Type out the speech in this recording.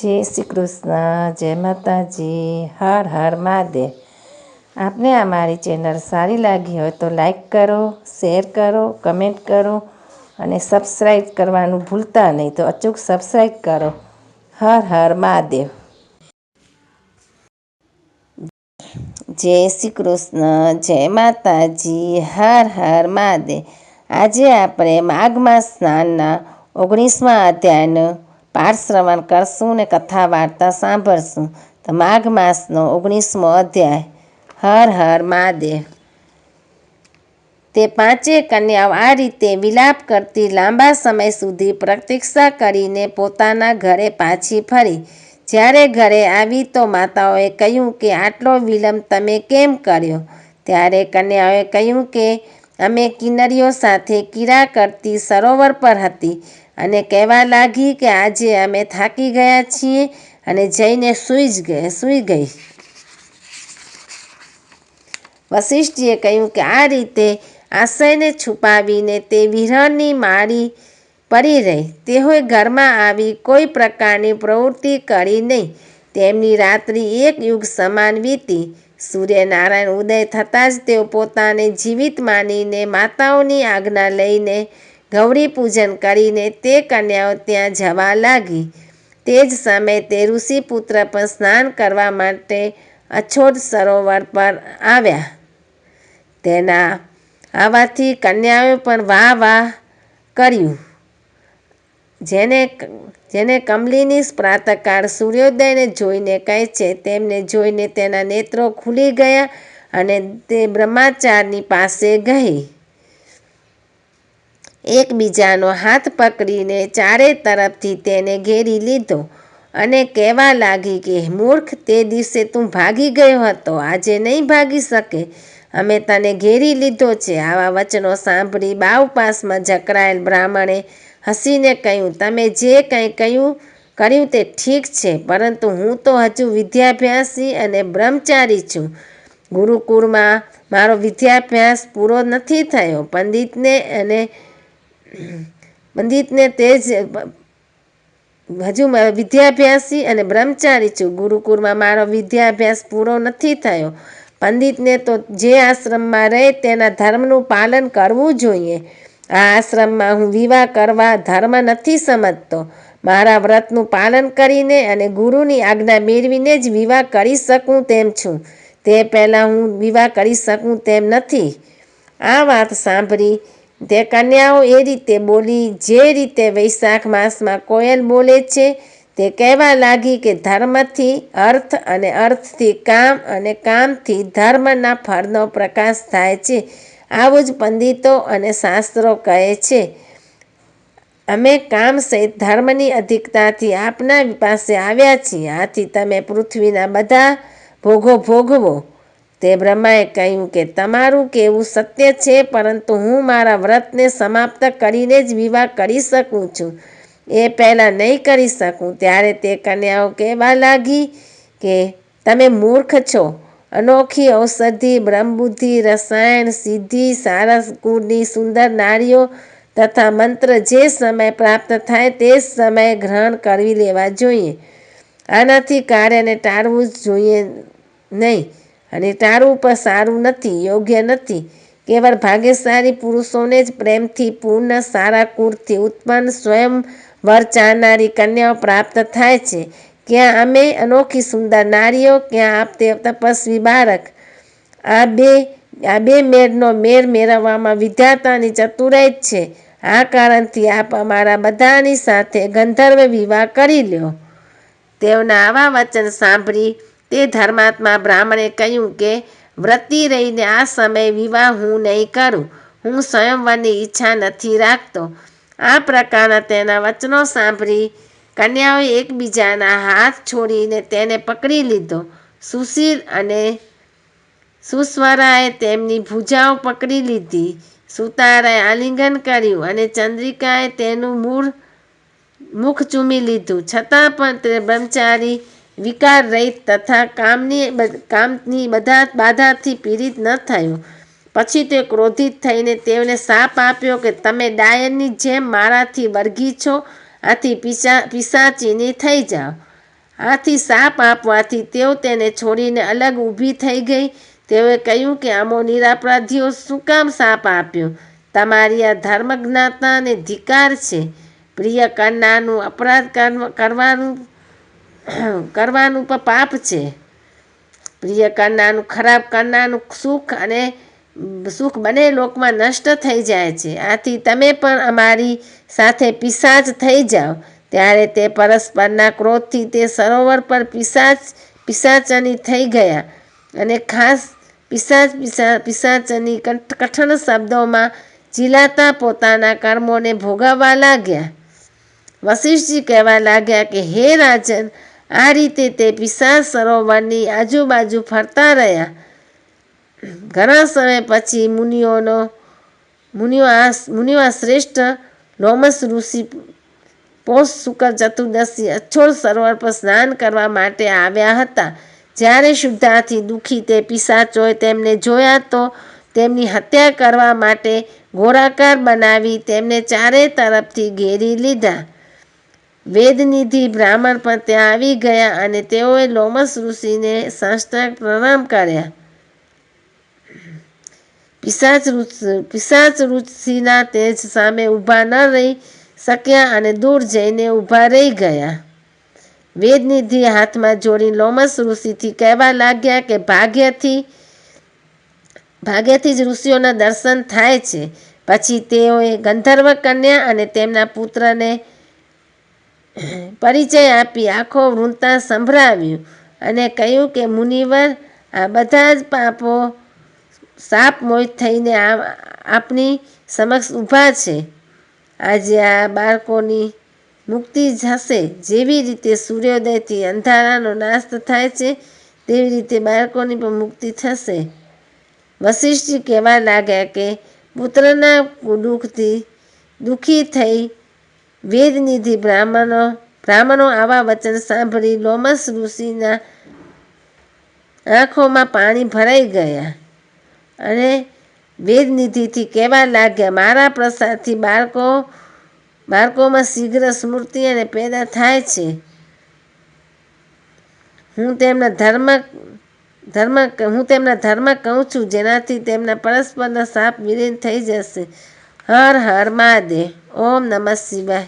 જય શ્રી કૃષ્ણ, જય માતાજી, હર હર મહાદેવ। આપને અમારી ચેનલ સારી લાગી હોય તો લાઈક કરો, શેર કરો, કમેન્ટ કરો અને સબસ્ક્રાઈબ કરવાનું ભૂલતા નહીં, તો અચૂક સબસ્ક્રાઈબ કરો। હર હર મહાદેવ। જય શ્રી કૃષ્ણ, જય માતાજી, હર હર મહાદેવ। આજે આપણે માઘ માસ સ્નાનના 19મા અધ્યાયનો પાઠ શ્રવણ કરશું ને કથા વાર્તા સાંભળશું। તો માઘ માસનો 19મો અધ્યાય। હર હર મહાદેવ। તે પાંચેય કન્યાઓ આ રીતે વિલાપ કરતી લાંબા સમય સુધી પ્રતીક્ષા કરીને પોતાના ઘરે પાછી ફરી। જ્યારે ઘરે આવી તો માતાઓએ કહ્યું કે આટલો વિલંબ તમે કેમ કર્યો? ત્યારે કન્યાઓએ કહ્યું કે અમે કિન્નરીઓ સાથે ક્રીડા કરતી સરોવર પર હતી અને કહેવા લાગી કે આજે અમે થાકી ગયા છીએ અને જઈને સૂઈ ગઈ। વસિષ્ઠીએ કહ્યું કે આ રીતે આશયને છુપાવીને તે વિરહની મારી પડી રહી। તેઓએ ઘરમાં આવી કોઈ પ્રકારની પ્રવૃત્તિ કરી નહીં। તેમની રાત્રિ એક યુગ સમાન વીતી। સૂર્યનારાયણ ઉદય થતાં જ તેઓ પોતાને જીવિત માનીને માતાઓની આજ્ઞા લઈને ગૌરી પૂજન કરીને તે કન્યાઓ ત્યાં જવા લાગી। તે જ સમયે તે ઋષિપુત્ર પણ સ્નાન કરવા માટે અછોડ સરોવર પર આવ્યા। તેના આવવાથી કન્યાઓએ પણ વાહ વાહ કર્યું। જેને કમલિની પ્રાતઃકાળ સૂર્યોદયને જોઈને કહે છે, તેમને જોઈને તેના નેત્રો ખુલી ગયા અને તે બ્રહ્મચારીની પાસે ગઈ। એકબીજાનો હાથ પકડીને ચારે તરફથી તેને ઘેરી લીધો અને કહેવા લાગી કે મૂર્ખ, તે દિવસે તું ભાગી ગયો હતો, આજે નહીં ભાગી શકે। અમે તને ઘેરી લીધો છે। આવા વચનો સાંભળી બાવપાસમાં જકરાયેલ બ્રાહ્મણે હસીને કહ્યું, તમે જે કંઈ કર્યું તે ઠીક છે, પરંતુ હું તો હજુ વિદ્યાભ્યાસી અને બ્રહ્મચારી છું। ગુરુકુળમાં મારો વિદ્યાભ્યાસ પૂરો નથી થયો। પંડિતને તે જ હજુ વિદ્યાભ્યાસી અને બ્રહ્મચારી છું। ગુરુકુળમાં મારો વિદ્યાભ્યાસ પૂરો નથી થયો। પંડિતને તો જે આશ્રમમાં રહે તેના ધર્મનું પાલન કરવું જોઈએ। આ આશ્રમમાં હું વિવાહ કરવા ધર્મ નથી સમજતો। મારા વ્રતનું પાલન કરીને અને ગુરુની આજ્ઞા મેળવીને જ વિવાહ કરી શકું તેમ છું, તે પહેલાં હું વિવાહ કરી શકું તેમ નથી। આ વાત સાંભળી તે કન્યાઓ એ રીતે બોલી જે રીતે વૈશાખ માસમાં કોયલ બોલે છે। તે કહેવા લાગી કે ધર્મથી અર્થ અને અર્થથી કામ અને કામથી ધર્મના ફળનો પ્રકાશ થાય છે। આવું જ પંડિતો અને શાસ્ત્રો કહે છે। અમે કામ સહિત ધર્મની અધિકતાથી આપના પાસે આવ્યા છીએ। આથી તમે પૃથ્વીના બધા ભોગો ભોગવો। તે બ્રહ્માએ કહ્યું કે તમારું કહેવું સત્ય છે, પરંતુ હું મારા વ્રતને સમાપ્ત કરીને જ વિવાહ કરી શકું છું, એ પહેલાં નહીં કરી શકું। ત્યારે તે કન્યાઓ કહેવા લાગી કે તમે મૂર્ખ છો। અનોખી ઔષધિ, બ્રહ્મબુદ્ધિ, રસાયણ, સિદ્ધિ, સારા કુળની સુંદર નારીઓ તથા મંત્ર જે સમય પ્રાપ્ત થાય તે જ સમયે ગ્રહણ કરી લેવા જોઈએ। આનાથી કાર્યને ટાળવું જોઈએ નહીં, અને ટાળવું પણ સારું નથી, યોગ્ય નથી। કેવળ ભાગ્યશાળી પુરુષોને જ પ્રેમથી પૂર્ણ સારા કુળથી ઉત્પન્ન સ્વયંવર ચાહનારી કન્યાઓ પ્રાપ્ત થાય છે। ક્યાં અમે અનોખી સુંદર નારીઓ, ક્યાં આપ તપસ્વી બાળક। આ બે મેળનો મેળ મેળવવામાં વિધાતાની ચતુરાઈ જ છે। આ કારણથી આપ અમારા બધાની સાથે ગંધર્વ વિવાહ કરી લ્યો। તેઓના આવા વચન સાંભળી તે ધર્માત્મા બ્રાહ્મણે કહ્યું કે વ્રતી રહીને આ સમયે વિવાહ હું નહીં કરું। હું સ્વયંવરની ઈચ્છા નથી રાખતો। આ પ્રકારના તેના વચનો સાંભળી કન્યાઓએ એકબીજાના હાથ છોડીને તેને પકડી લીધો। સુશીલ અને સુસ્વરાએ તેમની ભુજાઓ પકડી લીધી। સુતારાએ આલિંગન કર્યું અને ચંદ્રિકાએ તેનું મુખ ચૂમી લીધું। છતાં પણ તે બ્રહ્મચારી વિકાર રહિત તથા કામની બાધાથી પીડિત ન થયો। પછી તે ક્રોધિત થઈને તેઓને શાપ આપ્યો કે તમે ડાયનની જેમ મારાથી વળગી છો, આથી પિશાચીની થઈ જાઓ। આથી સાપ આપવાથી તેઓ તેને છોડીને અલગ ઊભી થઈ ગઈ. તેઓએ કહ્યું કે આમો નિરાપરાધીઓ શું કામ સાપ આપ્યો? તમારી આ ધર્મજ્ઞતાને ધિક્કાર છે. પ્રિય કરનારનું અપરાધ કરવાનું પણ પાપ છે. પ્રિય કરનારનું ખરાબ કરનારનું સુખ બંને લોકમાં નષ્ટ થઈ જાય છે. આથી તમે પણ અમારી સાથે પિશાચ થઈ જાઓ. ત્યારે તે પરસ્પરના ક્રોધથી તે સરોવર પર પિશાચની થઈ ગયા અને ખાસ પિશાચની કઠણ શબ્દોમાં ચીલાતા પોતાના કર્મોને ભોગવવા લાગ્યા. વશિષ્ઠજી કહેવા લાગ્યા કે હે રાજન, આ રીતે તે પિશાચ સરોવરની આજુબાજુ ફરતા રહ્યા. ઘણા સમય પછી મુનિઓ આ શ્રેષ્ઠ લોમસ ઋષિ પૌષ શુક્લ ચતુર્દશી અછોડ સરોવર પર સ્નાન કરવા માટે આવ્યા હતા. જ્યારે શુદ્ધાથી દુઃખી તે પિશાચોએ તેમને જોયા તો તેમની હત્યા કરવા માટે ગોળાકાર બનાવી તેમને ચારે તરફથી ઘેરી લીધા. વેદનિધિ બ્રાહ્મણ પણ ત્યાં આવી ગયા અને તેઓએ લોમસ ઋષિને સાષ્ટાંગ પ્રણામ કર્યા. પિશાચ ઋષિના તેજ સામે ઊભા ન રહી શક્યા અને દૂર જઈને ઊભા રહી ગયા. વેદનિધિ હાથમાં જોડી લોમસ ઋષિથી કહેવા લાગ્યા કે ભાગ્યથી જ ઋષિઓના દર્શન થાય છે. પછી તેઓએ ગંધર્વ કન્યા અને તેમના પુત્રને પરિચય આપી આખો વૃત્તાંત સંભળાવ્યું અને કહ્યું કે મુનિવર, આ બધા જ પાપો શાપ મોહિત થઈને આપની સમક્ષ ઊભા છે. આજે આ બાળકોની મુક્તિ હશે. જેવી રીતે સૂર્યોદયથી અંધારાનો નાશ થાય છે તેવી રીતે બાળકોની પણ મુક્તિ થશે. વશિષ્ઠજી કહેવા લાગ્યા કે પુત્રના દુઃખથી દુઃખી થઈ વેદનિધિ બ્રાહ્મણો આવા વચન સાંભળી લોમસ ઋષિના આંખોમાં પાણી ભરાઈ ગયા અને વેદનિધિથી કહેવા લાગ્યા, મારા પ્રસાદથી બાળકોમાં શીઘ્ર સ્મૃતિ અને પેદા થાય છે. હું તેમના ધર્મ કહું છું, જેનાથી તેમના પરસ્પરના શાપ વિલીન થઈ જશે. હર હર મહાદેવ. ઓમ નમઃ શિવાય.